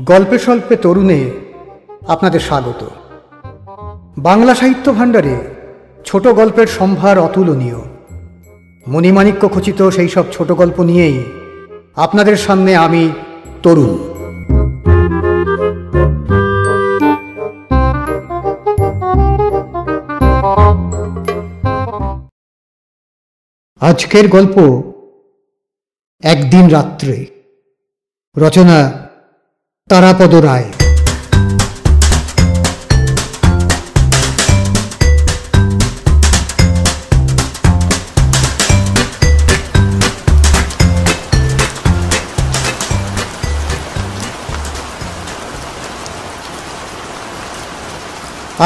গল্পে স্বল্পে তরুণে আপনাদের স্বাগত। বাংলা সাহিত্য ভাণ্ডারে ছোট গল্পের সম্ভার অতুলনীয়। মণিমাণিক্য খচিত সেই সব ছোট গল্প নিয়েই আপনাদের সামনে আমি তরুণ। আজকের গল্প একদিন রাত্রে। রচনা তারাপদ রায়।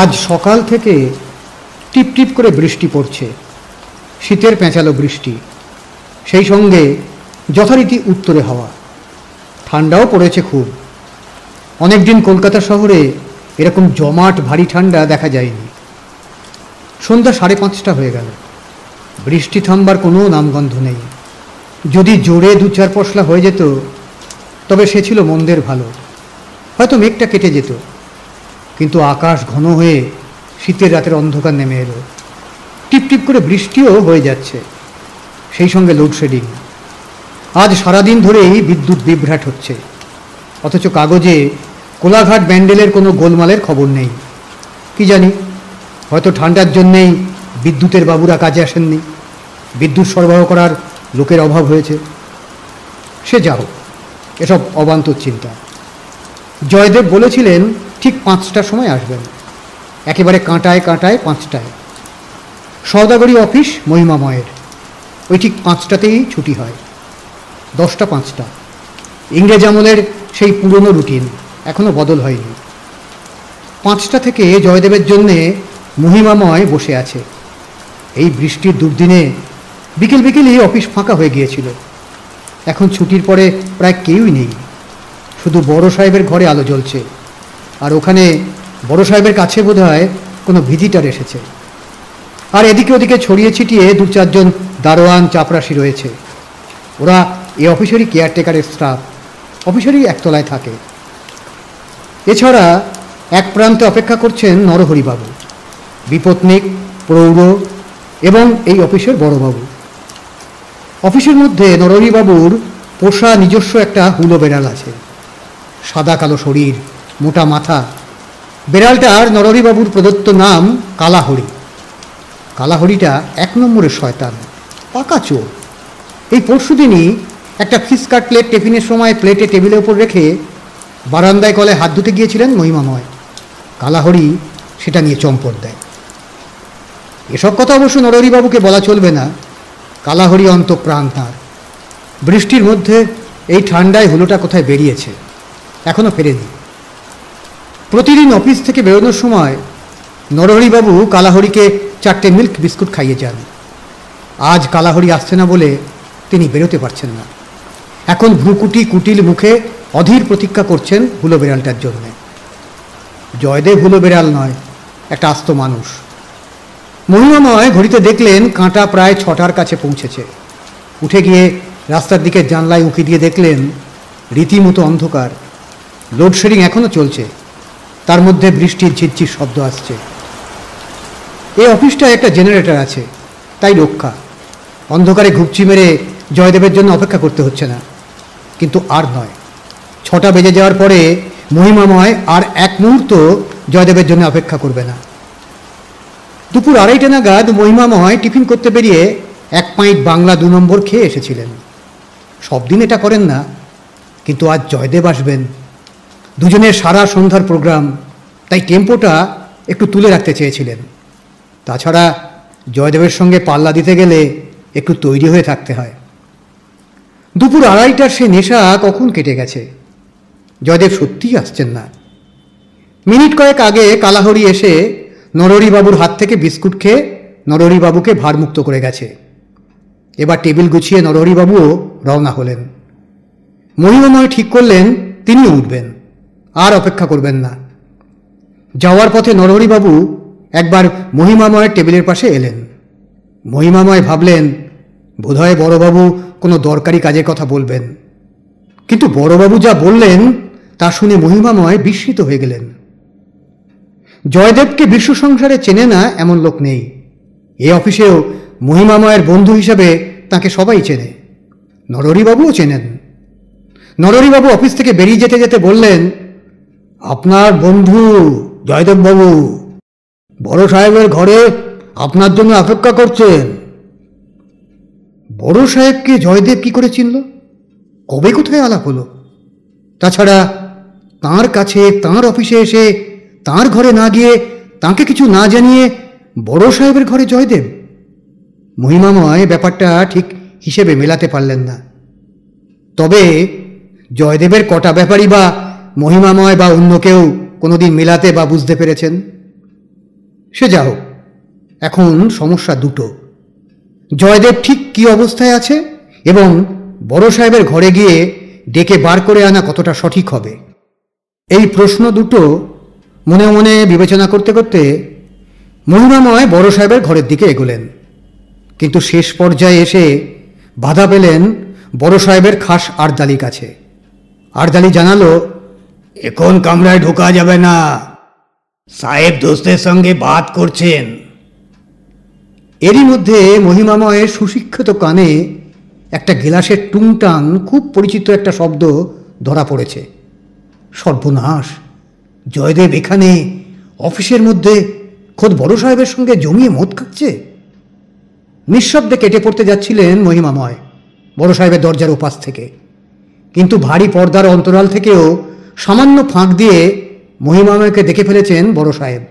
আজ সকাল থেকে টিপ টিপ করে বৃষ্টি পড়ছে। শীতের পেঁচালো বৃষ্টি, সেই সঙ্গে যথারীতি উত্তরে হাওয়া। ঠান্ডাও পড়েছে খুব। অনেকদিন কলকাতা শহরে এরকম জমাট ভারী ঠান্ডা দেখা যায়নি। সন্ধ্যা 5:30 হয়ে গেল। বৃষ্টি থামবার কোনো নামগন্ধ নেই। যদি জোরে 2-4 পশলা হয়ে যেত তবে সে ছিল মন্দের ভালো, হয়তো মেঘটা কেটে যেত। কিন্তু আকাশ ঘন হয়ে শীতের রাতের অন্ধকার নেমে এলো। টিপ টিপ করে বৃষ্টিও হয়ে যাচ্ছে, সেই সঙ্গে লোডশেডিং। আজ সারাদিন ধরেই বিদ্যুৎ বিভ্রাট হচ্ছে, অথচ কাগজে কোলাঘাট ব্যান্ডেলের কোনো গোলমালের খবর নেই। কি জানি, হয়তো ঠান্ডার জন্যেই বিদ্যুতের বাবুরা কাজে আসেননি, বিদ্যুৎ সরবরাহ করার লোকের অভাব হয়েছে। সে যা হোক, এসব অবান্তর চিন্তা। জয়দেব বলেছিলেন ঠিক 5টার সময় আসবেন, একেবারে কাঁটায় কাঁটায় 5টায়। সওদাগরি অফিস মহিমাময়ের, ওই ঠিক 5টাতেই ছুটি হয়। 10টা 5টা, ইংরেজ আমলের সেই পুরনো রুটিন, এখনো বদল হয়নি। 5টা থেকে জয়দেবের জন্যে মহিমাময় বসে আছে। এই বৃষ্টির দুর্দিনে বিকেল বিকেলই অফিস ফাঁকা হয়ে গিয়েছিল। এখন ছুটির পরে প্রায় কেউই নেই, শুধু বড় সাহেবের ঘরে আলো জ্বলছে। আর ওখানে বড় সাহেবের কাছে বোধহয় কোনো ভিজিটার এসেছে। আর এদিকে ওদিকে ছড়িয়ে ছিটিয়ে 2-4 জন দারোয়ান চাপরাশি রয়েছে। ওরা এই অফিসেরই কেয়ারটেকারের স্টাফ, অফিসেরই একতলায় থাকে। এছাড়া এক প্রান্তে অপেক্ষা করছেন নরহরিবাবু, বিপত্নিক, প্রৌঢ় এবং এই অফিসের বড়বাবু। অফিসের মধ্যে নরহরিবাবুর পোষা নিজস্ব একটা হুলো বেড়াল আছে। সাদা কালো শরীর, মোটা মাথা। বেড়ালটার নরহরিবাবুর প্রদত্ত নাম কালাহরি। কালাহরিটা 1 নম্বরের শয়তান, পাকা চোর। এই পরশুদিনই একটা ফিশ কাটলেট টিফিনের সময় প্লেটে টেবিলের ওপর রেখে বারান্দায় কলে হাত ধুতে গিয়েছিলেন মহিমাময়। কালাহরি সেটা নিয়ে চম্পট দেয়। এসব কথা অবশ্য নরহরিবাবুকে বলা চলবে না। কালাহরি অন্তঃপ্রাণ তাঁর। বৃষ্টির মধ্যে এই ঠান্ডায় হুলোটা কোথায় বেরিয়েছে, এখনো ফেরেনি। প্রতিদিন অফিস থেকে বেরোনোর সময় নরহরিবাবু কালাহরিকে 4টে মিল্ক বিস্কুট খাইয়ে যান। আজ কালাহরি আসছে না বলে তিনি বেরোতে পারছেন না। এখন ভ্রুকুটি কুটিল মুখে অধীর প্রতীক্ষা করছেন হুলো বেড়ালটার জন্য। জয়দেব হুলো বেড়াল নয়, একটা আস্ত মানুষ। মহিমাময় ঘড়িতে দেখলেন কাঁটা প্রায় 6টার কাছে পৌঁছেছে। উঠে গিয়ে রাস্তার দিকে জানলায় উঁকি দিয়ে দেখলেন রীতিমতো অন্ধকার। লোডশেডিং এখনও চলছে, তার মধ্যে বৃষ্টির ঝিরঝির শব্দ আসছে। এই অফিসটায় একটা জেনারেটর আছে, তাই রক্ষা। অন্ধকারে ঘুপচি মেরে জয়দেবের জন্য অপেক্ষা করতে হচ্ছে না। কিন্তু আর নয়, 6টা বেজে যাওয়ার পরে মহিমাময় আর 1 মুহূর্ত জয়দেবের জন্য অপেক্ষা করবে না। দুপুর 2:30 নাগাদ মহিমাময় টিফিন করতে বেরিয়ে 1 পাইট বাংলা 2 নম্বর খেয়ে এসেছিলেন। সব দিন এটা করেন না, কিন্তু আজ জয়দেব আসবেন। দুজনের সারা সন্ধ্যার প্রোগ্রাম, তাই টেম্পোটা একটু তুলে রাখতে চেয়েছিলেন। তাছাড়া জয়দেবের সঙ্গে পাল্লা দিতে গেলে একটু তৈরি হয়ে থাকতে হয়। দুপুর 2:30টার সে নেশা কখন কেটে গেছে। জয়দেব সত্যিই আসছেন না। মিনিট কয়েক আগে কালাহরি এসে নরহরিবাবুর হাত থেকে বিস্কুট খেয়ে নরহরিবাবুকে ভারমুক্ত করে গেছে। এবার টেবিল গুছিয়ে নরহরিবাবুও রওনা হলেন। মহিমাময় ঠিক করলেন তিনিও উঠবেন, আর অপেক্ষা করবেন না। যাওয়ার পথে নরহরিবাবু একবার মহিমাময়ের টেবিলের পাশে এলেন। মহিমাময় ভাবলেন বোধহয় বড়বাবু কোনো দরকারি কাজের কথা বলবেন। কিন্তু বড়বাবু যা বললেন তা শুনে মহিমাময় বিস্মিত হয়ে গেলেন। জয়দেবকে বিশ্ব সংসারে চেনে না এমন লোক নেই। এই অফিসেও মহিমাময়ের বন্ধু হিসাবে তাকে সবাই চেনে, নরহরিবাবুও চেনেন। নরহরিবাবু অফিস থেকে বেরিয়ে যেতে যেতে বললেন, আপনার বন্ধু জয়দেববাবু বড় সাহেবের ঘরে আপনার জন্য অপেক্ষা করছেন। বড় সাহেবকে জয়দেব কি করে চিনল? কবে কোথায় আলাপ হলো? তাছাড়া তাঁর কাছে, তাঁর অফিসে এসে তাঁর ঘরে না গিয়ে, তাঁকে কিছু না জানিয়ে বড় সাহেবের ঘরে জয়দেব? মহিমাময় ব্যাপারটা ঠিক হিসেবে মেলাতে পারলেন না। তবে জয়দেবের কটা ব্যাপারই বা মহিমাময় বা অন্য কেউ কোনোদিন মেলাতে বা বুঝতে পেরেছেন? সে যা হোক, এখন সমস্যা দুটো। জয়দেব ঠিক কী অবস্থায় আছে এবং বড় সাহেবের ঘরে গিয়ে ডেকে বার করে আনা কতটা সঠিক হবে, এই প্রশ্ন দুটো মনে মনে বিবেচনা করতে করতে মহিমাময় বড় সাহেবের ঘরের দিকে এগোলেন। কিন্তু শেষ পর্যায়ে এসে বাধা পেলেন বড় সাহেবের খাস আরদালি কাছে। আরদালি জানালো, এখন কামরায় ঢোকা যাবে না, সাহেব দোস্তের সঙ্গে বাত করছেন। এরই মধ্যে মহিমাময়ের সুশিক্ষিত কানে একটা গেলাসের টুংটাং খুব পরিচিত একটা শব্দ ধরা পড়েছে। সর্বনাশ! জয়দেব এখানে অফিসের মধ্যে খোদ বড় সাহেবের সঙ্গে জমিয়ে মদ খাচ্ছে। নিঃশব্দে কেটে পড়তে যাচ্ছিলেন মহিমাময় বড় সাহেবের দরজার ওপাশ থেকে, কিন্তু ভারী পর্দার অন্তরাল থেকেও সামান্য ফাঁক দিয়ে মহিমাময়কে দেখে ফেলেছেন বড় সাহেব।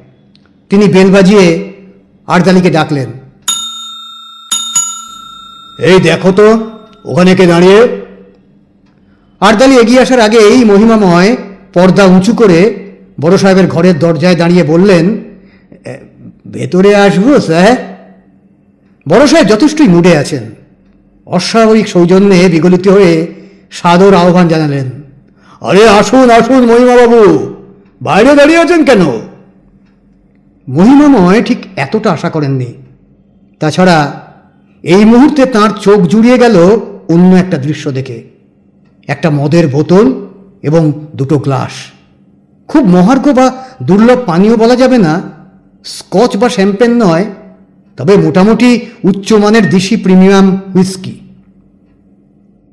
তিনি বেল বাজিয়ে আরদালিকে ডাকলেন, এই দেখো তো ওখানে কে দাঁড়িয়ে। আরদালি এগিয়ে আসার আগেই মহিমাময় পর্দা উঁচু করে বড় সাহেবের ঘরের দরজায় দাঁড়িয়ে বললেন, ভেতরে আসবো স্যার? বড় সাহেব যথেষ্টই মুডে আছেন। অস্বাভাবিক সৌজন্যে বিগলিত হয়ে সাদর আহ্বান জানালেন, আরে আসুন আসুন মহিমাবাবু, বাইরে দাঁড়িয়ে আছেন কেন? মহিমাময় ঠিক এতটা আশা করেননি। তাছাড়া এই মুহূর্তে তাঁর চোখ জুড়িয়ে গেল অন্য একটা দৃশ্য দেখে। একটা মদের বোতল এবং দুটো গ্লাস। খুব মহার্ঘ বা দুর্লভ পানীয় বলা যাবে না, স্কচ বা শ্যাম্পেন নয়, তবে মোটামুটি উচ্চমানের দেশি প্রিমিয়াম হুইস্কি।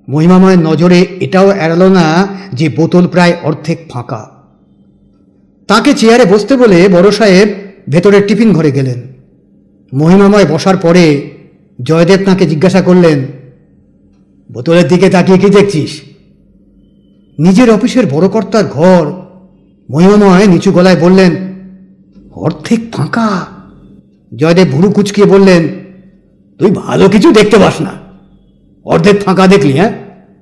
মহিমাময়ের নজরে এটাও এড়ালো না যে বোতল প্রায় অর্ধেক ফাঁকা। তাকে চেয়ারে বসতে বলে বড় সাহেব ভেতরের টিফিন ঘরে গেলেন। মহিমাময় বসার পরে জয়দেব তাঁকে জিজ্ঞাসা করলেন, বোতলের দিকে তাকিয়ে কি দেখছিস? নিজের অফিসের বড় কর্তার ঘর। মহিমাময় নিচু গলায় বললেন, অর্ধেক ফাঁকা। জয়দেব ভুরু কুচকিয়ে বললেন, তুই ভালো কিছু দেখতে পাস না, অর্ধেক ফাঁকা দেখলি? হ্যাঁ,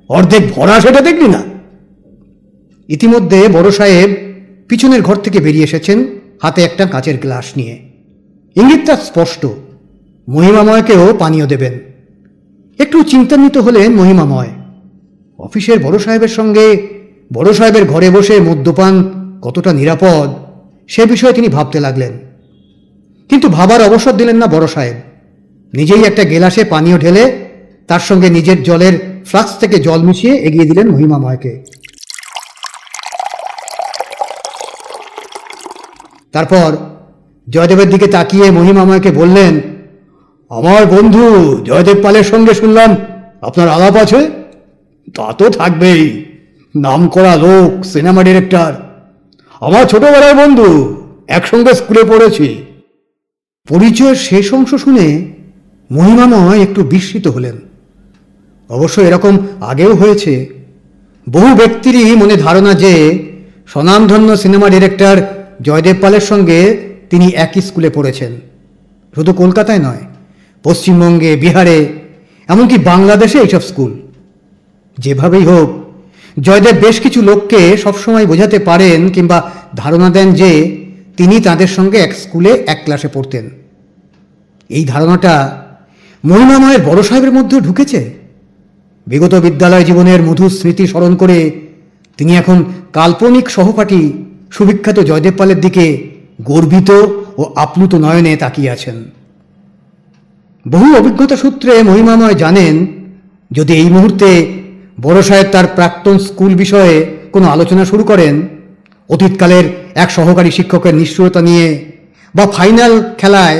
অর্ধেক ভরা সেটা দেখলি না? ইতিমধ্যে বড় সাহেব পিছনের ঘর থেকে বেরিয়ে এসেছেন, হাতে একটা কাচের গ্লাস নিয়ে। ইঙ্গিতটা স্পষ্ট, মহিমাময়কেও পানীয় দেবেন। একটু চিন্তান্বিত হলেন মহিমাময়। অফিসের বড় সাহেবের সঙ্গে বড় সাহেবের ঘরে বসে মদ্যপান কতটা নিরাপদ সে বিষয়ে তিনি ভাবতে লাগলেন। কিন্তু ভাবার অবসর দিলেন না বড় সাহেব। নিজেই একটা গেলাসে পানীয় ঢেলে তার সঙ্গে নিজের জলের ফ্লাস্ক থেকে জল মিশিয়ে এগিয়ে দিলেন মহিমাময়কে। তারপর জয়দেবের দিকে তাকিয়ে মহিমাময়কে বললেন, আমার বন্ধু জয়দেব পালের সঙ্গে শুনলাম আপনার আলাপ আছে? তা তো থাকবেই, নামকরা লোক, সিনেমা ডিরেক্টর, আমার ছোটবেলার বন্ধু, একসঙ্গে স্কুলে পড়েছি। পরিচয়ের শেষ অংশ শুনে মহিমাময় একটু বিস্মিত হলেন। অবশ্য এরকম আগেও হয়েছে। বহু ব্যক্তিরই মনে ধারণা যে স্বনামধন্য সিনেমা ডিরেক্টর জয়দেব পালের সঙ্গে তিনি একই স্কুলে পড়েছেন। শুধু কলকাতায় নয়, পশ্চিমবঙ্গে, বিহারে, এমনকি বাংলাদেশে এইসব স্কুল। যেভাবেই হোক, জয়দেব বেশ কিছু লোককে সবসময় বোঝাতে পারেন কিংবা ধারণা দেন যে তিনি তাদের সঙ্গে এক স্কুলে এক ক্লাসে পড়তেন। এই ধারণাটা মহিমাময়ের বড় সাহেবের মধ্যেও ঢুকেছে। বিগত বিদ্যালয় জীবনের মধুর স্মৃতি স্মরণ করে তিনি এখন কাল্পনিক সহপাঠী সুবিখ্যাত জয়দেব পালের দিকে গর্বিত ও আপ্লুত নয়নে তাকিয়ে আছেন। বহু অভিজ্ঞতা সূত্রে মহিমাময় জানেন, যদি এই মুহূর্তে বড় সাহেব তার প্রাক্তন স্কুল বিষয়ে কোনো আলোচনা শুরু করেন, অতীতকালের এক সহকারী শিক্ষকের নিষ্ঠুরতা নিয়ে, বা ফাইনাল খেলায়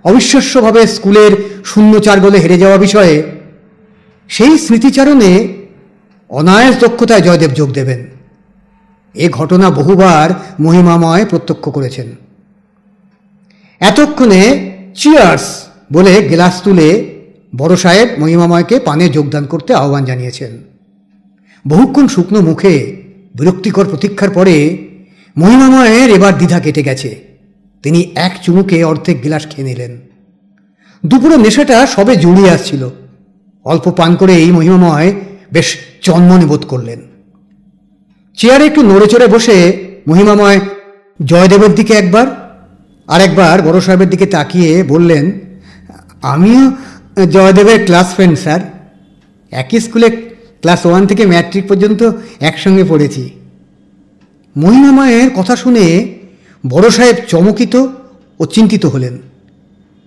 অবিশ্বাস্যভাবে স্কুলের 0-4 গোলে হেরে যাওয়া বিষয়ে, সেই স্মৃতিচারণে অনায়াস দক্ষতায় জয়দেব যোগ দেবেন। এ ঘটনা বহুবার মহিমাময় প্রত্যক্ষ করেছেন। এতক্ষণে চিয়ার্স বলে গ্লাস তুলে বড় সাহেব মহিমাময়কে পানে যোগদান করতে আহ্বান জানিয়েছেন। বহুক্ষণ শুকনো মুখে বিরক্তিকর প্রতীক্ষার পরে মহিমাময়ের এবার দ্বিধা কেটে গেছে। তিনি এক চুমুকে অর্ধেক গ্লাস খেয়ে নিলেন। দুপুরের নেশাটা সবে জুড়িয়ে আসছিল। অল্প পান করেই মহিমাময় বেশ চন্মনে বোধ করলেন। চেয়ারে একটু নড়ে চড়ে বসে মহিমাময় জয়দেবের দিকে একবার আর একবার বড় সাহেবের দিকে তাকিয়ে বললেন, আমিও জয়দেবের ক্লাস ফ্রেন্ড স্যার। একই স্কুলে ক্লাস 1 থেকে ম্যাট্রিক পর্যন্ত একসঙ্গে পড়েছি। মহিমাময়ের কথা শুনে বড় সাহেব চমকিত ও চিন্তিত হলেন।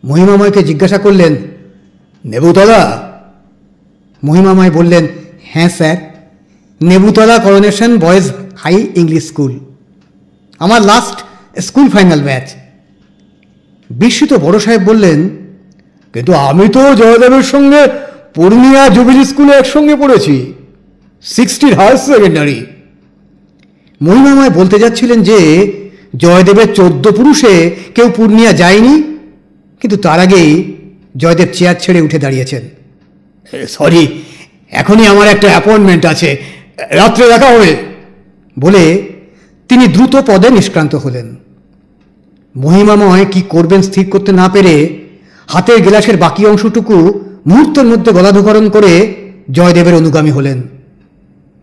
মহিমাময়কে জিজ্ঞাসা করলেন, নেবুতলা? মহিমাময় বললেন, হ্যাঁ sir, Nebutala coronation boys high English school. আমার লাস্ট স্কুল ফাইনাল ব্যাচ। বিস্মিত বড় সাহেব বললেন, কিন্তু আমি তো জয়দেবের সঙ্গে পূর্ণিয়া জুবিলি স্কুলে একসঙ্গে পড়েছি, 60 হায়ার সেকেন্ডারি। মহিমাময় বলতে যাচ্ছিলেন যে জয়দেবের 14 পুরুষে কেউ পূর্ণিয়া যায়নি, কিন্তু তার আগেই জয়দেব চেয়ার ছেড়ে উঠে দাঁড়িয়েছেন। সরি, এখনই আমার একটা অ্যাপয়েন্টমেন্ট আছে, রাত্রে দেখা হবে বলে তিনি দ্রুত পদে নিষ্ক্রান্ত হলেন। মহিমাময় কি করবেন স্থির করতে না পেরে হাতের গ্লাসের বাকি অংশটুকু মুহূর্তের মধ্যে গলাধকরণ করে জয়দেবের অনুগামী হলেন।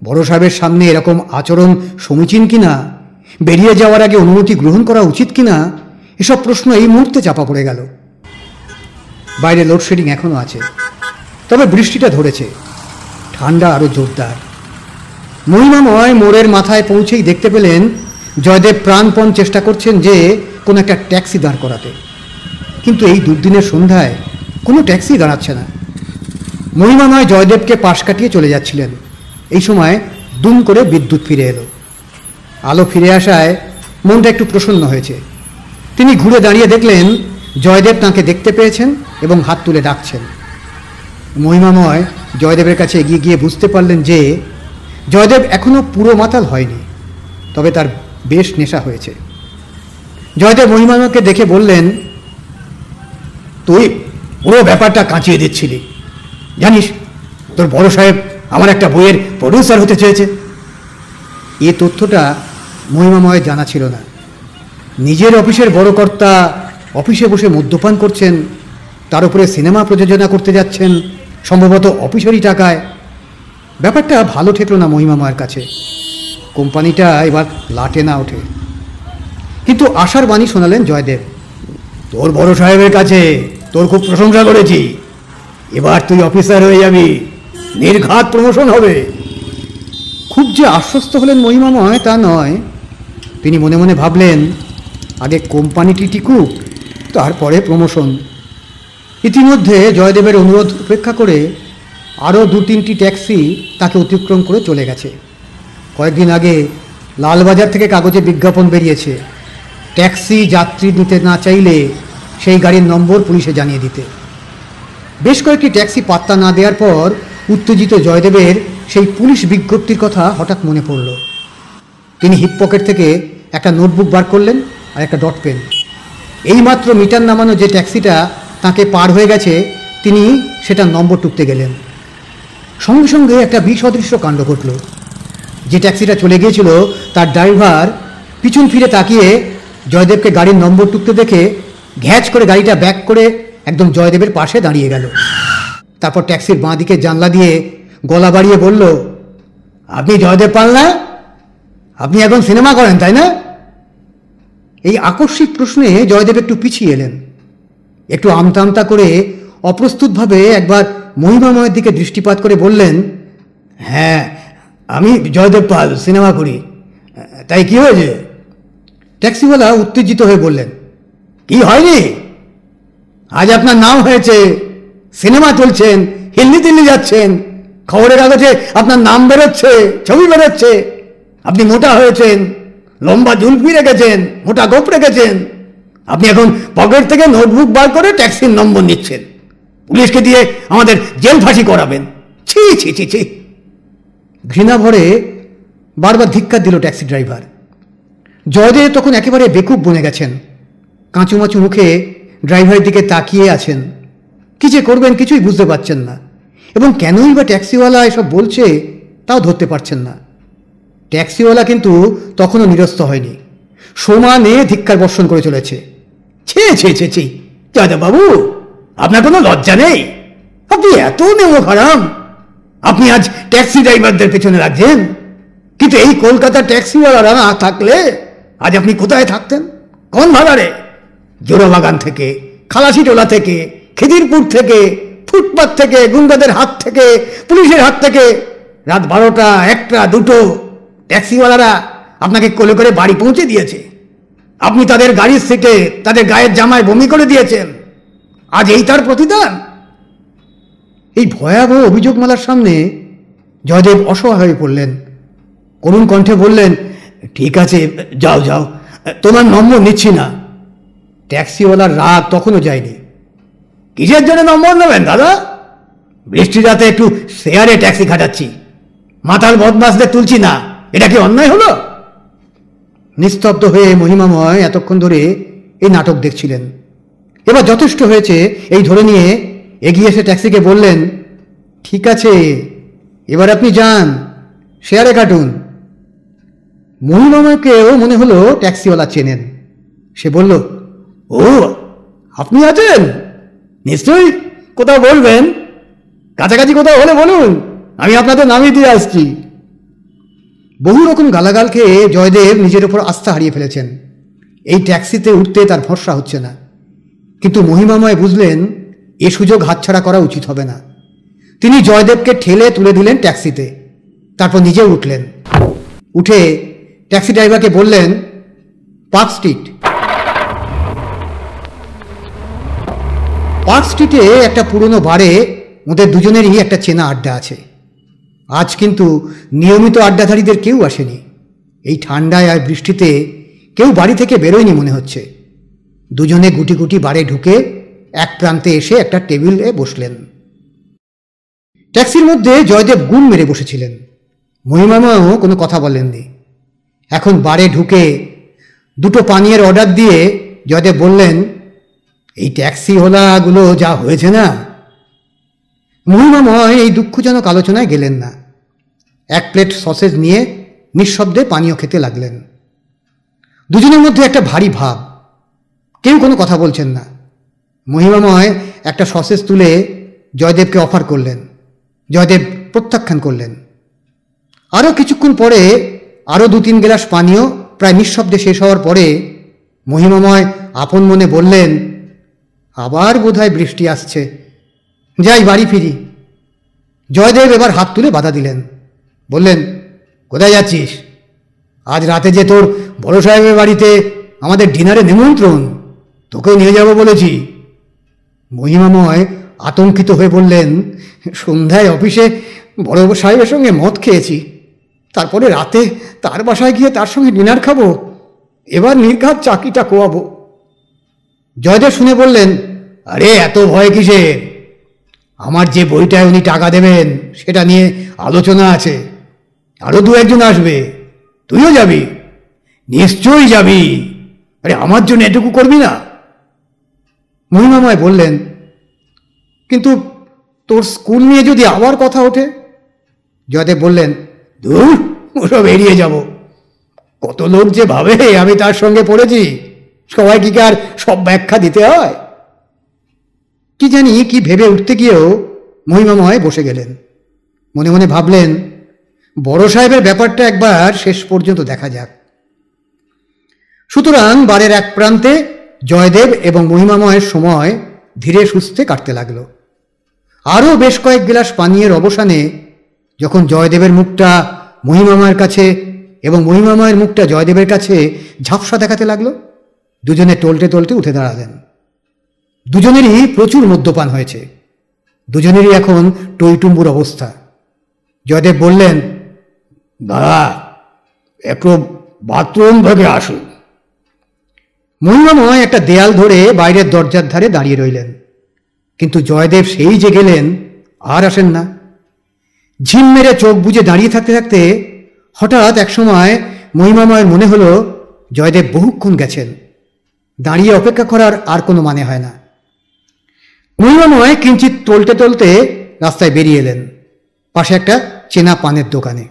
বড় সাহেবের সামনে এরকম আচরণ সমীচীন কিনা, বেরিয়ে যাওয়ার আগে অনুমতি গ্রহণ করা উচিত কিনা, এসব প্রশ্ন এই মুহূর্তে চাপা পড়ে গেল। বাইরে লোডশেডিং এখনো আছে, তবে বৃষ্টিটা ধরেছে, ঠান্ডা আরো জোরদার। মহিমাময় মোড়ের মাথায় পৌঁছেই দেখতে পেলেন জয়দেব প্রাণপণ চেষ্টা করছেন যে কোনো একটা ট্যাক্সি দাঁড় করাতে, কিন্তু এই দুর্দিনের সন্ধ্যায় কোনো ট্যাক্সি দাঁড়াচ্ছে না। মহিমাময় জয়দেবকে পাশ কাটিয়ে চলে যাচ্ছিলেন। এই সময় দুম করে বিদ্যুৎ ফিরে এলো। আলো ফিরে আসায় মনটা একটু প্রসন্ন হয়েছে। তিনি ঘুরে দাঁড়িয়ে দেখলেন জয়দেব তাঁকে দেখতে পেয়েছেন এবং হাত তুলে ডাকছেন। মহিমাময় জয়দেবের কাছে এগিয়ে গিয়ে বুঝতে পারলেন যে জয়দেব এখনো পুরো মাতাল হয়নি, তবে তার বেশ নেশা হয়েছে। জয়দেব মহিমাময়কে দেখে বললেন, তুই পুরো ব্যাপারটা কাঁচিয়ে দিচ্ছিলি, জানিস তোর বড় সাহেব আমার একটা বইয়ের প্রডিউসার হতে চেয়েছে। এ তথ্যটা মহিমাময়ের জানা ছিল না। নিজের অফিসের বড় কর্তা অফিসে বসে মদ্যপান করছেন, তার উপরে সিনেমা প্রযোজনা করতে যাচ্ছেন, সম্ভবত অফিসেরই টাকায়। ব্যাপারটা ভালো ঠেকল না মহিমাময়ের কাছে। কোম্পানিটা এবার লাটে না ওঠে। কিন্তু আশার বাণী শোনালেন জয়দেব, তোর বড় সাহেবের কাছে তোর খুব প্রশংসা করেছি, এবার তুই অফিসার হয়ে যাবি, নির্ঘাত প্রমোশন হবে। খুব যে আশ্বস্ত হলেন মহিমাময় তা নয়। তিনি মনে মনে ভাবলেন, আগে কোম্পানিটি টিকুক, তারপরে প্রমোশন। ইতিমধ্যে জয়দেবের অনুরোধ উপেক্ষা করে আরও 2-3টি ট্যাক্সি তাকে অতিক্রম করে চলে গেছে। কয়েকদিন আগে লালবাজার থেকে কাগজে বিজ্ঞাপন বেরিয়েছে, ট্যাক্সি যাত্রী নিতে না চাইলে সেই গাড়ির নম্বর পুলিশে জানিয়ে দিতে। বেশ কয়েকটি ট্যাক্সি পাত্তা না দেওয়ার পর উত্তেজিত জয়দেবের সেই পুলিশ বিজ্ঞপ্তির কথা হঠাৎ মনে পড়ল। তিনি হিপ পকেট থেকে একটা নোটবুক বার করলেন আর একটা ডট পেন। এইমাত্র মিটার নামানো যে ট্যাক্সিটা তাকে পার হয়ে গেছে, তিনি সেটার নম্বর টুকতে গেলেন। সঙ্গে সঙ্গে একটা বিসদৃশ্য কাণ্ড ঘটল। যে ট্যাক্সিটা চলে গিয়েছিল তার ড্রাইভার পিছন ফিরে তাকিয়ে জয়দেবকে গাড়ির নম্বর টুকতে দেখে ঘ্যাচ করে গাড়িটা ব্যাক করে একদম জয়দেবের পাশে দাঁড়িয়ে গেল। তারপর ট্যাক্সির বাঁ দিকে জানলা দিয়ে গলা বাড়িয়ে বলল, আপনি জয়দেব পাল না? আপনি এখন সিনেমা করেন তাই না? এই আকস্মিক প্রশ্নে জয়দেব একটু পিছিয়ে এলেন। একটু আমতা আমতা করে অপ্রস্তুতভাবে একবার মহিমাময়ের দিকে দৃষ্টিপাত করে বললেন, হ্যাঁ আমি জয়দেব পাল, সিনেমা করি। তাই কি হয়েছে? ট্যাক্সিওয়ালা উত্তেজিত হয়ে বললেন, কি হয়নি? আজ আপনার নাম হয়েছে, সিনেমা তুলছেন, হিন্দি দিল্লি যাচ্ছেন, খবরের কাগজে আপনার নাম বেরোচ্ছে, ছবি বেরোচ্ছে। আপনি মোটা হয়েছেন, লম্বা জুলপি রেখেছেন, মোটা গোপ রেখেছেন। আপনি এখন পকেট থেকে নোটবুক বার করে ট্যাক্সির নম্বর নিচ্ছেন, পুলিশকে দিয়ে আমাদের জেল ফাঁসি করাবেন। ছি ছি ছি ছি। ঘৃণা ভরে বারবার ধিক্কার দিল ট্যাক্সি ড্রাইভার। জয়দেব তখন একেবারে বেকুব বনে গেছেন। কাঁচুমাচু মুখে ড্রাইভারের দিকে তাকিয়ে আছেন। কি যে করবেন কিছুই বুঝতে পারছেন না, এবং কেনই বা ট্যাক্সিওয়ালা এসব বলছে তাও ধরতে পারছেন না। ট্যাক্সিওয়ালা কিন্তু তখনও নিরস্ত হয়নি, সমানে ধিক্কার বর্ষণ করে চলেছে। ছে ছে ছে ছি, বাবু, আপনার কোনো লজ্জা নেই? আপনি এত নেমো খারাপ, আপনি আজ ট্যাক্সি ড্রাইভারদের পেছনে লাগছেন। কিন্তু এই কলকাতার ট্যাক্সিওয়ালারা না থাকলে আজ আপনি কোথায় থাকতেন? কোন ভাগাড়ে? জোড়াবাগান থেকে, খালাসিটোলা থেকে, খিদিরপুর থেকে, ফুটপাথ থেকে, গুন্ডাদের হাত থেকে, পুলিশের হাত থেকে। রাত 12টা, 1টা, 2টো ট্যাক্সিওয়ালারা আপনাকে কোলে করে বাড়ি পৌঁছে দিয়েছে। আপনি তাদের গাড়ির সিটে তাদের গায়ের জামায় বমি করে দিয়েছেন। আজ এই তার প্রতিদান? এই ভয়াবহ অভিযোগমালার সামনে জয়দেব অসহায় হয়ে পড়লেন। করুণ কণ্ঠে বললেন, ঠিক আছে, যাও যাও, তোমার নম্বর নিচ্ছি না। ট্যাক্সিওয়ালার রাগ তখনও যায়নি। কিসের জন্য নম্বর নেবেন দাদা? বৃষ্টি রাতে একটু শেয়ারে ট্যাক্সি খাটাচ্ছি, মাতাল বদমাসদের তুলছি না। এটা কি অন্যায় হলো? নিস্তব্ধ হয়ে মহিমাময় এতক্ষণ ধরে এই নাটক দেখছিলেন। এবার যথেষ্ট হয়েছে এই ধরে নিয়ে এগিয়ে এসে ট্যাক্সিকে বললেন, ঠিক আছে, এবার আপনি যান, শেয়ারে কাটুন। মহিমাময়কেও মনে হলো ট্যাক্সিওয়ালা চেনেন। সে বলল, ও, আপনি আছেন? নিশ্চয়ই কোথাও বলবেন, কাছাকাছি কোথাও হলে বলুন, আমি আপনাদের নামিয়ে দিয়ে আসছি। বহু রকম গালাগাল খেয়ে জয়দেব নিজের উপর আস্থা হারিয়ে ফেলেছেন। এই ট্যাক্সিতে উঠতে তার ভরসা হচ্ছে না। কিন্তু মহিমাময় বুঝলেন এ সুযোগ হাতছাড়া করা উচিত হবে না। তিনি জয়দেবকে ঠেলে তুলে দিলেন ট্যাক্সিতে, তারপর নিজেও উঠলেন। উঠে ট্যাক্সি ড্রাইভারকে বললেন, পার্ক স্ট্রিট। পার্ক স্ট্রিটে একটা পুরনো বারে ওদের দুজনেরই একটা চেনা আড্ডা আছে। আজ কিন্তু নিয়মিত আড্ডাধারীদের কেউ আসেনি। এই ঠান্ডায় আর বৃষ্টিতে কেউ বাড়ি থেকে বেরোয়নি মনে হচ্ছে। দুজনে গুটি গুটি বারে ঢুকে এক প্রান্তে এসে একটা টেবিলে বসলেন। ট্যাক্সির মধ্যে জয়দেব গুম মেরে বসেছিলেন। মহিমাময়ও কোনো কথা বলেননি। এখন বারে ঢুকে দুটো পানীয়ের অর্ডার দিয়ে জয়দেব বললেন, এই ট্যাক্সিওয়ালাগুলো যা হয়েছে না। মহিমাময় এই দুঃখজনক আলোচনায় গেলেন না। এক প্লেট সসেজ নিয়ে নিঃশব্দে পানীয় খেতে লাগলেন। দুজনের মধ্যে একটা ভারী ভাব, কেউ কোনো কথা বলছেন না। মহিমাময় একটা সসেজ তুলে জয়দেবকে অফার করলেন। জয়দেব প্রত্যাখ্যান করলেন। আরও কিছুক্ষণ পরে আরও 2-3 গ্লাস পানীয় প্রায় নিঃশব্দে শেষ হওয়ার পরে মহিমাময় আপন মনে বললেন, আবার বোধহয় বৃষ্টি আসছে, যাই বাড়ি ফিরি। জয়দেব এবার হাত তুলে বাধা দিলেন, বললেন, কোথায় যাচ্ছিস? আজ রাতে যে তোর বড় সাহেবের বাড়িতে আমাদের ডিনারে নিমন্ত্রণ, তোকেও নিয়ে যাব বলেছি। মহিমাময় আতঙ্কিত হয়ে বললেন, সন্ধ্যায় অফিসে বড় সাহেবের সঙ্গে মদ খেয়েছি, তারপরে রাতে তার বাসায় গিয়ে তার সঙ্গে ডিনার খাবো, এবার নির্ঘাত চাকরিটা কোয়াবো। জয়দেব শুনে বললেন, আরে এত ভয় কিসের? আমার যে বইটায় উনি টাকা দেবেন সেটা নিয়ে আলোচনা আছে, আরও 2-1 আসবে, তুইও যাবি? নিশ্চয়ই যাবি। আরে আমার জন্য এটুকু করবি না? মহিমাময় বললেন, কিন্তু তোর স্কুল নিয়ে যদি আবার কথা ওঠে? জয়দেব বললেন, দূর, ওসব এড়িয়ে যাব। কত লোক যে ভাবে আমি তার সঙ্গে পড়েছি, সবাই কি আর সব ব্যাখ্যা দিতে হয়? কি জানি কি ভেবে উঠতে গিয়েও মহিমাময় বসে গেলেন। মনে মনে ভাবলেন, বড় সাহেবের ব্যাপারটা একবার শেষ পর্যন্ত দেখা যাক। সুতরাং বারের এক প্রান্তে জয়দেব এবং মহিমাময়ের সময় ধীরে সুস্থে কাটতে লাগল। আরও বেশ কয়েক গ্লাস পানীয়ের অবসানে যখন জয়দেবের মুখটা মহিমাময়ের কাছে এবং মহিমাময়ের মুখটা জয়দেবের কাছে ঝাপসা দেখাতে লাগলো, দুজনে টলতে টলতে উঠে দাঁড়ালেন। দুজনেরই প্রচুর মদ্যপান হয়েছে, দুজনেরই এখন টইটুম্বুর অবস্থা। জয়দেব বললেন, বাবা, একটু বাথরুম থেকে আসুন। মহিমাময় একটা দেয়াল ধরে বাইরের দরজার ধারে দাঁড়িয়ে রইলেন, কিন্তু জয়দেব সেই যে গেলেন আর আসেন না। ঝিম মেরে চোখ বুজে দাঁড়িয়ে থাকতে থাকতে হঠাৎ একসময় মহিমাময়ের মনে হলো জয়দেব বহুক্ষণ গেছেন, দাঁড়িয়ে অপেক্ষা করার আর কোনো মানে হয় না। মহিমাময় কিঞ্চিত টলতে টলতে রাস্তায় বেরিয়ে এলেন পাশে একটা চেনা পানের দোকানে।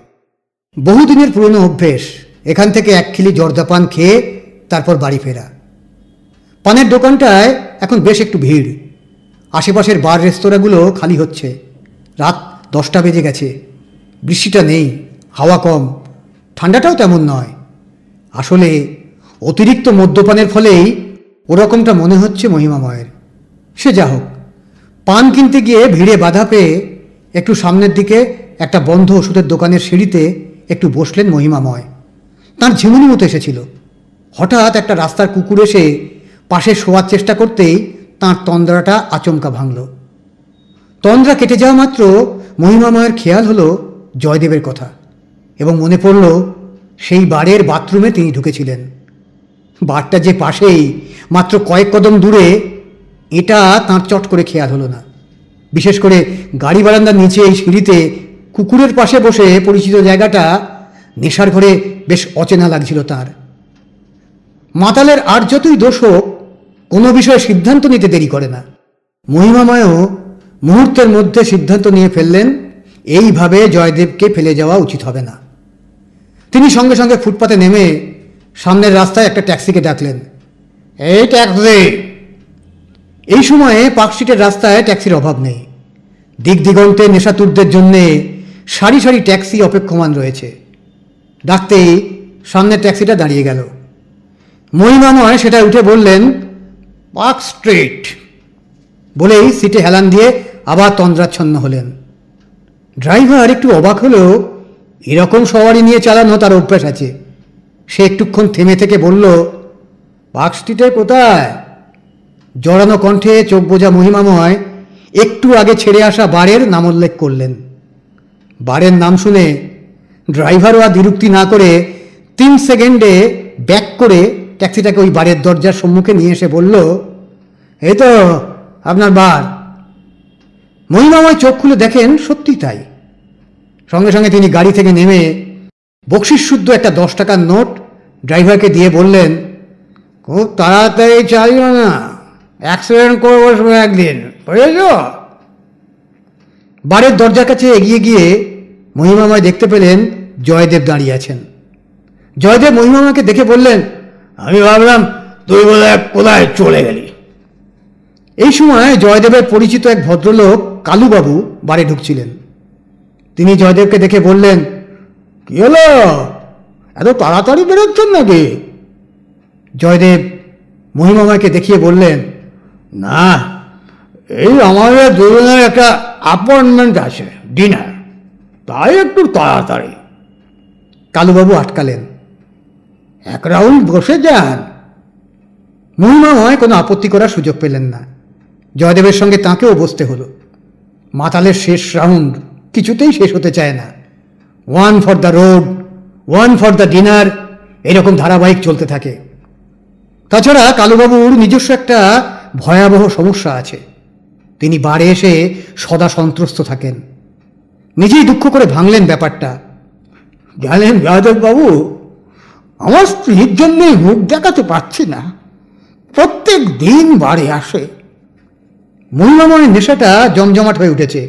বহুদিনের পুরনো অভ্যেস এখান থেকে এক খিলি জর্দা পান খেয়ে তারপর বাড়ি ফেরা। পানের দোকানটায় এখন বেশ একটু ভিড়। আশেপাশের বার রেস্তোরাঁগুলো খালি হচ্ছে। রাত 10টা বেজে গেছে। বৃষ্টিটা নেই, হাওয়া কম, ঠান্ডাটাও তেমন নয়। আসলে অতিরিক্ত মদ্যপানের ফলেই ওরকমটা মনে হচ্ছে মহিমাময়ের। সে যা হোক, পান কিনতে গিয়ে ভিড়ে বাধা পেয়ে একটু সামনের দিকে একটা বন্ধ ওষুধের দোকানের সিঁড়িতে একটু বসলেন মহিমাময়। তার ঝিমুনি মতো এসেছিল। হঠাৎ একটা রাস্তার কুকুর এসে পাশে শোয়ার চেষ্টা করতেই তাঁর তন্দ্রাটা আচমকা ভাঙল। তন্দ্রা কেটে যাওয়া মাত্র মহিমাময়ের খেয়াল হলো জয়দেবের কথা, এবং মনে পড়ল সেই বারের বাথরুমে তিনি ঢুকেছিলেন। বারটা যে পাশেই, মাত্র কয়েক কদম দূরে, এটা তাঁর চট করে খেয়াল হলো না। বিশেষ করে গাড়ি বারান্দার নিচে এই সিঁড়িতে কুকুরের পাশে বসে পরিচিত জায়গাটা নেশার ঘরে বেশ অচেনা লাগছিল তার। মাতালের আর যতই দোষ হোক, কোনো বিষয়ে সিদ্ধান্ত নিতে দেরি করে না। মহিমাময়ও মুহূর্তের মধ্যে সিদ্ধান্ত নিয়ে ফেললেন এইভাবে জয়দেবকে ফেলে যাওয়া উচিত হবে না। তিনি সঙ্গে সঙ্গে ফুটপাতে নেমে সামনের রাস্তায় একটা ট্যাক্সিকে ডাকলেন। এই ট্যাক্সি! এই সময়ে পার্ক স্ট্রিটের রাস্তায় ট্যাক্সির অভাব নেই। দিক দিগন্তে নেশাতুরদের জন্যে সারি সারি ট্যাক্সি অপেক্ষমান রয়েছে। ডাকতেই সামনের ট্যাক্সিটা দাঁড়িয়ে গেল। মহিমাময় সেটা উঠে বললেন, পার্ক স্ট্রিট বলেই সিটে হেলান দিয়ে আবার তন্দ্রাচ্ছন্ন হলেন। ড্রাইভার একটু অবাক হলেও এরকম সওয়ারি নিয়ে চালানো তার অভ্যাস আছে। সে একটুক্ষণ থেমে থেকে বলল, পার্ক স্ট্রিটে কোথায়? জড়ানো কণ্ঠে চোখ বোঝা মহিমাময় একটু আগে ছেড়ে আসা বারের নামোল্লেখ করলেন। বারের নাম শুনে ড্রাইভারও আর দ্বিরুক্তি না করে 3 সেকেন্ডে ব্যাক করে ট্যাক্সিটাকে ওই বারের দরজার সম্মুখে নিয়ে এসে বলল, এই তো আপনার বার। মহিমাময় চোখ খুলে দেখেন সত্যি তাই। সঙ্গে সঙ্গে তিনি গাড়ি থেকে নেমে বকশিস শুদ্ধ একটা 10 টাকার নোট ড্রাইভারকে দিয়ে বললেন, খুব তাড়াতাড়ি চালিও না, অ্যাক্সিডেন্ট করে বসবে একদিন, বুঝেছ? বারের দরজার কাছে এগিয়ে গিয়ে মহিমাময় দেখতে পেলেন জয়দেব দাঁড়িয়ে আছেন। জয়দেব মহিমাময়কে দেখে বললেন, আমি ভাবলাম তুই বোধহয় কোথায় চলে গেলি। এই সময় জয়দেবের পরিচিত এক ভদ্রলোক কালুবাবু বারে ঢুকছিলেন। তিনি জয়দেবকে দেখে বললেন, কি হলো, এত তাড়াতাড়ি বেরোচ্ছেন নাকি? জয়দেব মহিমাময়কে দেখিয়ে বললেন, না, এই আমাদের দুজনের একটা অ্যাপয়েন্টমেন্ট আছে, ডিনার, তাই একটু তাড়াতাড়ি। কালুবাবু আটকালেন। এক রাউন্ড বসে যান। মহিমাময় কোনো আপত্তি করার সুযোগ পেলেন না। জয়দেবের সঙ্গে তাঁকেও বসতে হলো। মাতালের শেষ রাউন্ড কিছুতেই শেষ হতে চায় না। 1 for the road, 1 for the dinner, এরকম ধারাবাহিক চলতে থাকে। তাছাড়া কালুবাবুর নিজস্ব একটা ভয়াবহ সমস্যা আছে। তিনি বারে এসে সদা সন্ত্রস্ত থাকেন। নিজেই দুঃখ করে ভাঙলেন ব্যাপারটা। জানেন যাদববাবু, আমার স্ত্রীর জন্যই মুখ দেখাতে পারছি না। প্রত্যেক দিন বাড়ি আসে। মহিমাময়ের নেশাটা জমজমাট হয়ে উঠেছে,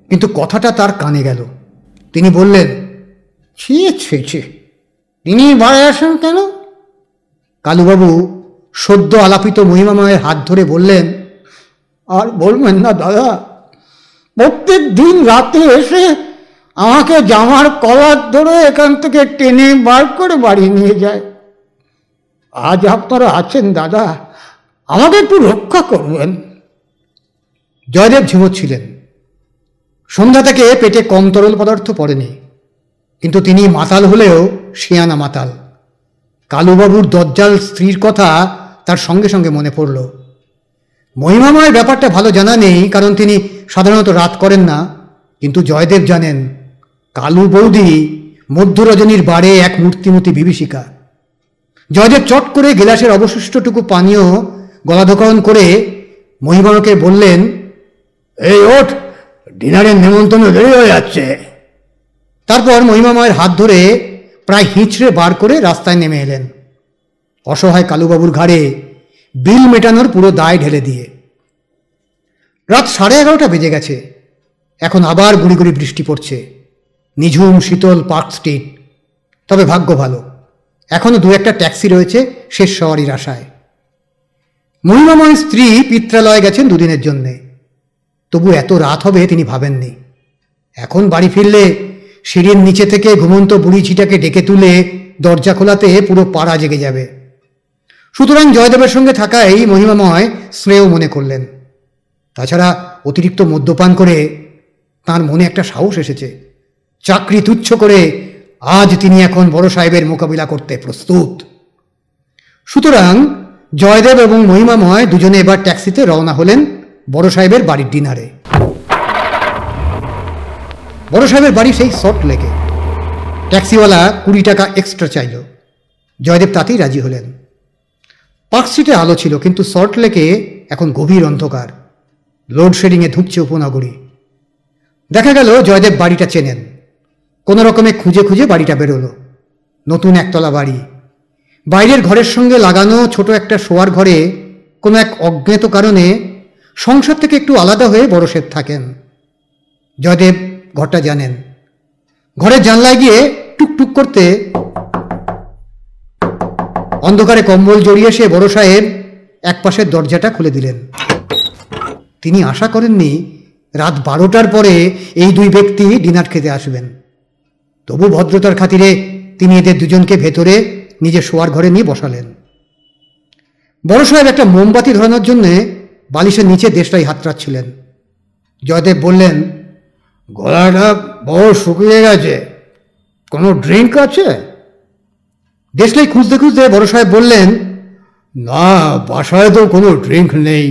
কিন্তু কথাটা তার কানে গেল। তিনি বললেন, ছি ছি ছি, তিনি বাড়ি আসেন কেন? কালুবাবু সদ্য আলাপিত মহিমাময়ের হাত ধরে বললেন, আর বলবেন না দাদা, প্রত্যেক দিন রাতে এসে আমাকে জামার কলার ধরে এখান থেকে টেনে বার করে বাড়ি নিয়ে যায়। আজ আপনারা আছেন দাদা, আমাকে একটু রক্ষা করবেন। জয়দেব ঝিমোচ্ছিলেন। সন্ধ্যা থেকে পেটে কম তরল পদার্থ পড়েনি, কিন্তু তিনি মাতাল হলেও শিয়ানা মাতাল। কালুবাবুর দজ্জাল স্ত্রীর কথা তার সঙ্গে সঙ্গে মনে পড়ল। মহিমাময়ের ব্যাপারটা ভালো জানা নেই, কারণ তিনি সাধারণত রাত করেন না, কিন্তু জয়দেব জানেন কালু বৌদি মধ্যরজনীর বারে এক মূর্তিমতী বিভীষিকা। জয়দেব চট করে গিলাসের অবশিষ্টটুকু পানীয় গলাধকরণ করে মহিমাকে বললেন, এই ওঠ, ডিনারের নেমন্তন্ন দেরি হয়ে যাচ্ছে। তারপর মহিমাময়ের হাত ধরে প্রায় হিঁচড়ে বার করে রাস্তায় নেমে এলেন, অসহায় কালুবাবুর ঘাড়ে বিল মেটানোর পুরো দায় ঢেলে দিয়ে। রাত 11:30 বেজে গেছে। এখন আবার গুড়ি গুড়ি বৃষ্টি পড়ছে, নিঝুম শীতল পার্ক স্ট্রিট। তবে ভাগ্য ভালো, এখনো দু একটা ট্যাক্সি রয়েছে শেষ সওয়ারির আশায়। মহিমাময়ের স্ত্রী পিত্রালয়ে গেছেন দুদিনের জন্যে। তবু এত রাত হবে তিনি ভাবেননি। এখন বাড়ি ফিরলে সিঁড়ির নিচে থেকে ঘুমন্ত বুড়ি ছিটাকে ডেকে তুলে দরজা খোলাতে পুরো পাড়া জেগে যাবে। সুতরাং জয়দেবের সঙ্গে থাকাই মহিমাময় শ্রেয় মনে করলেন। তাছাড়া অতিরিক্ত মদ্যপান করে তার মনে একটা সাহস এসেছে। চাকরি তুচ্ছ করে আজ তিনি এখন বড় সাহেবের মোকাবিলা করতে প্রস্তুত। সুতরাং জয়দেব এবং মহিমাময় দুজনে এবার ট্যাক্সিতে রওনা হলেন বড় সাহেবের বাড়ির ডিনারে। বড় সাহেবের বাড়ি সেই সল্ট লেকে। ট্যাক্সিওয়ালা 20 টাকা এক্সট্রা চাইল। জয়দেব তাতেই রাজি হলেন। পার্ক স্ট্রিটে আলো ছিল, কিন্তু সল্ট লেকে এখন গভীর অন্ধকার। লোডশেডিংয়ে ধুঁকছে উপনগরী। দেখা গেল জয়দেব বাড়িটা চেনেন। কোনো রকমে খুঁজে খুঁজে বাড়িটা বেরোলো। নতুন একতলা বাড়ি। বাইরের ঘরের সঙ্গে লাগানো ছোট একটা শোয়ার ঘরে কোনো এক অজ্ঞাত কারণে সংসার থেকে একটু আলাদা হয়ে বড় শেঠ থাকেন। জয়দেব ঘরটা জানেন। ঘরের জানলায় গিয়ে টুকটুক করতে অন্ধকারে কম্বল জড়িয়ে সে বড় সাহেব এক পাশের দরজাটা খুলে দিলেন। তিনি আশা করেননি রাত 12টার পরে এই দুই ব্যক্তি ডিনার খেতে আসবেন। তবু ভদ্রতার খাতিরে তিনি এদের দুজনকে ভেতরে নিজের শোয়ার ঘরে নিয়ে বসালেন। বড় সাহেব একটা মোমবাতি ধরানোর জন্য বালিশের নিচে দেশলাই হাত রাখছিলেন। জয়দেব বললেন, গলাটা বড় শুকিয়ে গেছে, কোনো ড্রিঙ্ক আছে? দেশলাই খুঁজতে খুঁজতে বড় সাহেব বললেন, না, বাসায় তো কোনো ড্রিঙ্ক নেই।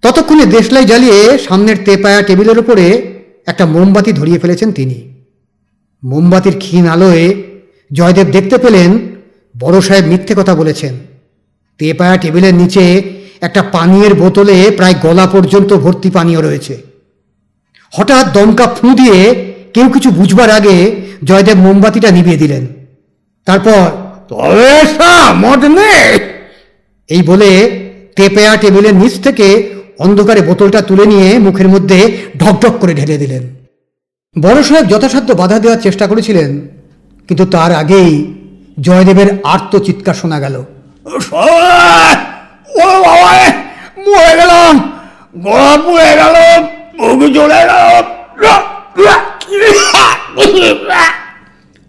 ততক্ষণে দেশলাই জ্বালিয়ে সামনের তেপায়া টেবিলের উপরে একটা মোমবাতি ধরিয়ে ফেলেছেন তিনি। মোমবাতির ক্ষীণ আলোয় জয়দেব দেখতে পেলেন বড় সাহেব মিথ্যে কথা বলেছেন। তেপায়া টেবিলের নিচে একটা পানীয়ের বোতলে প্রায় গলা পর্যন্ত ভর্তি পানীয় রয়েছে। হঠাৎ দমকা ফু দিয়ে কেউ কিছু বুঝবার আগে জয়দেব মোমবাতিটা নিভিয়ে দিলেন। তারপর, তবে মদ নেই, এই বলে তেপায়া টেবিলের নিচ থেকে অন্ধকারে বোতলটা তুলে নিয়ে মুখের মধ্যে ঢকঢক করে ঢেলে দিলেন। বড় সাহেব যথাসাধ্য বাধা দেওয়ার চেষ্টা করেছিলেন, কিন্তু তার আগেই জয়দেবের আর্ত চিৎকার শোনা গেল, মরে গেলাম, গলা পুড়ে গেল, বুক জ্বলে গেল।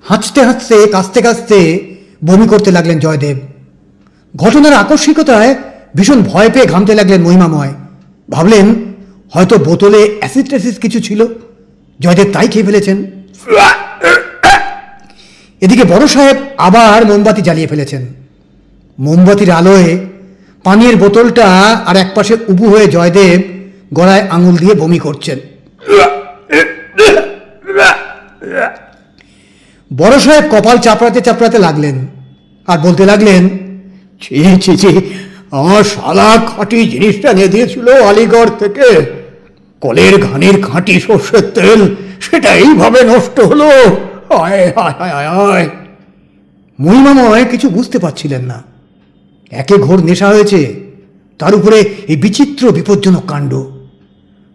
হাঁচতে হাঁচতে কাঁচতে কাঁচতে বমি করতে লাগলেন জয়দেব। ঘটনার আকস্মিকতায় ভীষণ ভয় পেয়ে ঘামতে লাগলেন মহিমাময়। ভাবলেন হয়তো বোতলে অ্যাসিড ট্যাসিড কিছু ছিল, জয়দেব তাই খেয়ে ফেলেছেন। এদিকে বড় সাহেব আবার মোমবাতি জ্বালিয়ে ফেলেছেন। মোমবাতির আলোয় পানির বোতলটা আর এক পাশে উবু হয়ে জয়দেব গলায় আঙুল দিয়ে বমি করছেন। বড় সাহেব কপাল চাপড়াতে চাপড়াতে লাগলেন আর বলতে লাগলেন, ছি ছি ছি, আমার শালা খাঁটি জিনিসটা নিয়ে দিয়েছিল আলিগড় থেকে, কলের ঘানির খাঁটি সর্ষের তেল, সেটা এইভাবে নষ্ট হলো। হায় হায় হায় হায়। মহিমাময় কিছু বুঝতে পারছিলেন না। একে ঘোর নেশা হয়েছে, তার উপরে এই বিচিত্র বিপজ্জনক কাণ্ড।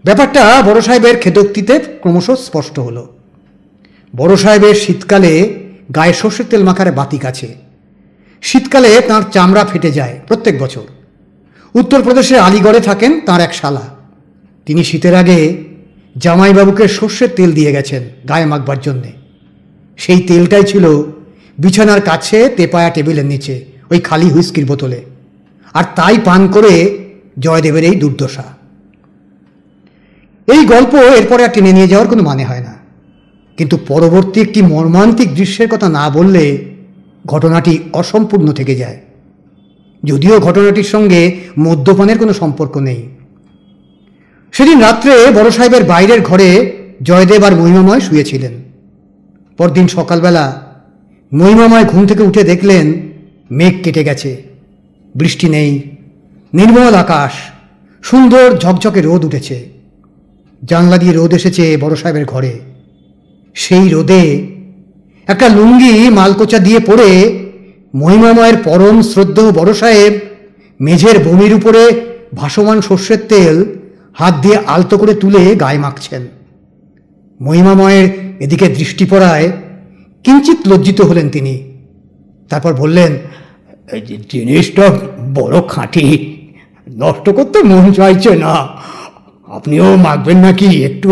ব্যাপারটা বড় সাহেবের খেদোক্তিতে ক্রমশ স্পষ্ট হলো। বড় সাহেবের শীতকালে গায়ে সর্ষের তেল মাখার বাতিক আছে। শীতকালে তাঁর চামড়া ফেটে যায় প্রত্যেক বছর। উত্তরপ্রদেশের আলিগড়ে থাকেন তাঁর এক শালা। তিনি শীতের আগে জামাইবাবুকে সর্ষের তেল দিয়ে গেছেন গায়ে মাখবার জন্যে। সেই তেলটাই ছিল বিছানার কাছে তেপায়া টেবিলের নিচে ওই খালি হুইস্কির বোতলে, আর তাই পান করে জয়দেবের এই দুর্দশা। এই গল্প এরপরে আর টেনে নিয়ে যাওয়ার কোনো মানে হয় না, কিন্তু পরবর্তী একটি মর্মান্তিক দৃশ্যের কথা না বললে ঘটনাটি অসম্পূর্ণ থেকে যায়। যদিও ঘটনাটির সঙ্গে মদ্যপানের কোনো সম্পর্ক নেই। সেদিন রাত্রে বড় সাহেবের বাইরের ঘরে জয়দেব আর মহিমাময় শুয়েছিলেন। পরদিন সকালবেলা মহিমাময় ঘুম থেকে উঠে দেখলেন মেঘ কেটে গেছে, বৃষ্টি নেই, নির্মল আকাশ, সুন্দর ঝকঝকে রোদ উঠেছে। জানলা দিয়ে রোদ এসেছে বড় সাহেবের ঘরে। সেই রোদে একটা লুঙ্গি মালকোচা দিয়ে পড়ে মহিমাময়ের পরম শ্রদ্ধেয় বড় সাহেব মেঝের বমির উপরে ভাসমান সর্ষের তেল হাত দিয়ে আলতো করে তুলে গায়ে মাখছেন। মহিমাময়ের এদিকে দৃষ্টি পড়ায় কিঞ্চিত লজ্জিত হলেন তিনি। তারপর বললেন, জিনিসটা বড় খাঁটি, নষ্ট করতে মন চাইছে না, আপনিও মাখবেন নাকি একটু?